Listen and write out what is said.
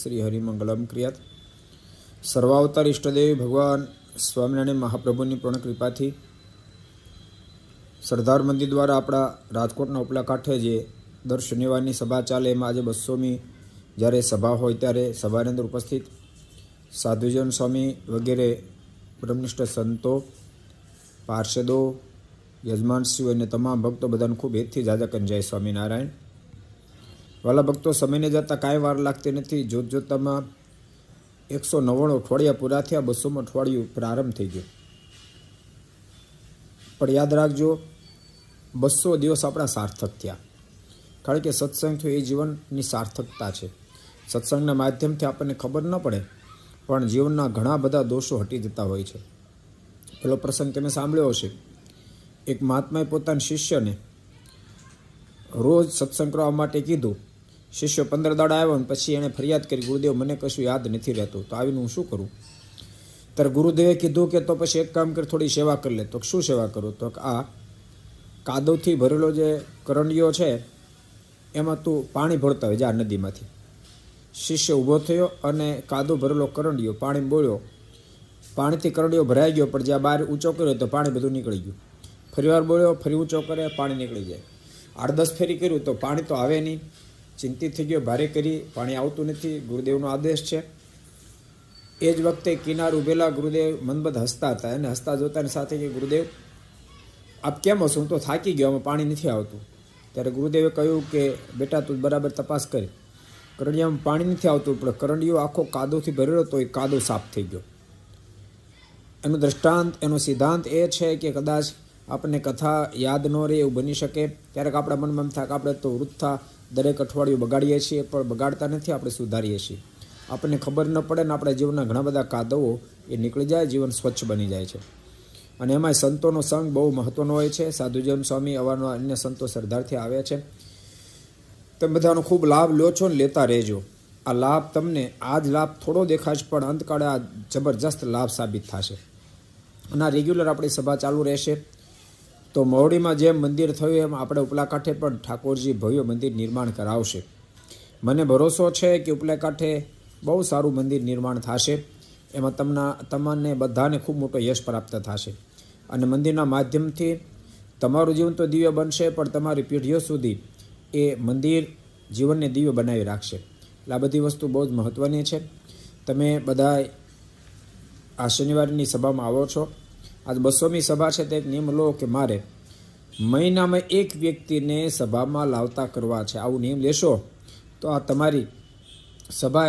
શ્રી હરિમંગલમ ક્રિયાત। સર્વાવતાર ઈષ્ટદેવ ભગવાન સ્વામિનારાયણ મહાપ્રભુની પૂર્ણ કૃપાથી સરદાર મંદિર દ્વારા આપણા રાજકોટના ઉપલા કાંઠે જે દર શનિવારની સભા ચાલે એમાં આજે 200મી જ્યારે સભા હોય ત્યારે સભાની અંદર ઉપસ્થિત સાધુજન સ્વામી વગેરે બ્રહ્મનિષ્ઠ સંતો, પાર્ષદો, યજમાનશ્રીઓ અને તમામ ભક્તો બધાને ખૂબ હેતથી જાજા કરીને જય સ્વામિનારાયણ। વાલા ભક્તો, સમયને જતાં કાંઈ વાર લાગતી નથી। જોતજોતામાં 199 અઠવાડિયા પૂરા થયા, 200મું અઠવાડિયું પ્રારંભ થઈ ગયો। પણ યાદ રાખજો, 200 દિવસ આપણા સાર્થક થયા, કારણ કે સત્સંગ થયો એ જીવનની સાર્થકતા છે। સત્સંગના માધ્યમથી આપણને ખબર ન પડે પણ જીવનના ઘણા બધા દોષો હટી જતા હોય છે। પેલો પ્રસંગ તમે સાંભળ્યો હશે, એક મહાત્માએ પોતાના શિષ્યને રોજ સત્સંગ કરવા માટે કીધું। શિષ્ય 15 દાડા આવ્યો અને પછી એણે ફરિયાદ કરી, ગુરુદેવ મને કશું યાદ નથી રહેતું, તો આવીને હું શું કરું? ત્યારે ગુરુદેવે કીધું કે તો પછી એક કામ કરી, થોડી સેવા કરી લે। તો શું સેવા કરું? તો આ કાદવથી ભરેલો જે કરંડિયો છે એમાં તું પાણી ભરતા હોય જા નદીમાંથી। શિષ્ય ઊભો થયો અને કાદવ ભરેલો કરંડિયો પાણી બોળ્યો, પાણીથી કરંડિયો ભરાઈ ગયો, પણ જ્યાં બહાર ઊંચો કર્યો તો પાણી બધું નીકળી ગયું। ફરીવાર બોળ્યો, ફરી ઊંચો કરે, પાણી નીકળી જાય। 8-10 ફેરી કર્યું તો પાણી તો આવે નહીં। ચિંતિત થઈ ગયો, ભારે કરી, પાણી આવતું નથી, ગુરુદેવનો આદેશ છે। એ જ વખતે કિનાર ઉભેલા ગુરુદેવ મનબદ હસતા હતા, એને હસતા જોતાની સાથે કે ગુરુદેવ આપ કેમ હશો? હું તો થાકી ગયો, આમાં પાણી નથી આવતું। ત્યારે ગુરુદેવે કહ્યું કે બેટા તું બરાબર તપાસ કરી, કરંડિયામાં પાણી નથી આવતું, પણ કરંડિયો આખો કાદવથી ભરેલો તો એ કાદવ સાફ થઈ ગયો। એનું દ્રષ્ટાંત, એનો સિદ્ધાંત એ છે કે કદાચ આપણને કથા યાદ ન રહે એવું બની શકે। ક્યારેક આપણા મનમાં એમ થાય કે આપણે તો વૃથા દરેક અઠવાડિયું બગાડીએ છીએ, પણ બગાડતા નથી, આપણે સુધારીએ છીએ। આપણને ખબર ન પડે ને આપણા જીવનના ઘણા બધા કાદવો એ નીકળી જાય, જીવન સ્વચ્છ બની જાય છે। અને એમાંય સંતોનો સંગ બહુ મહત્ત્વનો હોય છે। સાધુજન સ્વામી અવારનવાર અન્ય સંતો સરદારથી આવ્યા છે, તમે બધાનો ખૂબ લાભ લો છો ને લેતા રહેજો। આ લાભ તમને આજ લાભ થોડો દેખાશે, પણ અંતકાળે આ જબરજસ્ત લાભ સાબિત થશે। અને આ રેગ્યુલર આપણી સભા ચાલુ રહેશે। તો મહુડીમાં જેમ મંદિર થયું એમ આપણે ઉપલા કાંઠે પણ ઠાકોરજી ભવ્ય મંદિર નિર્માણ કરાવશે। મને ભરોસો છે કે ઉપલા કાંઠે બહુ સારું મંદિર નિર્માણ થશે, એમાં તમને બધાને ખૂબ મોટો યશ પ્રાપ્ત થશે। અને મંદિરના માધ્યમથી તમારું જીવન તો દિવ્ય બનશે, પણ તમારી પેઢીઓ સુધી એ મંદિર જીવનને દિવ્ય બનાવી રાખશે। એટલે આ બધી વસ્તુ બહુ જ મહત્ત્વની છે। તમે બધા આ શનિવારની સભામાં આવો છો। આજ 200મી સભા છે, તો એક નિયમ લો કે મારે મહિનામાં એક વ્યક્તિને સભામાં લાવતા કરવા છે। આવું નિયમ લેશો તો આ તમારી સભા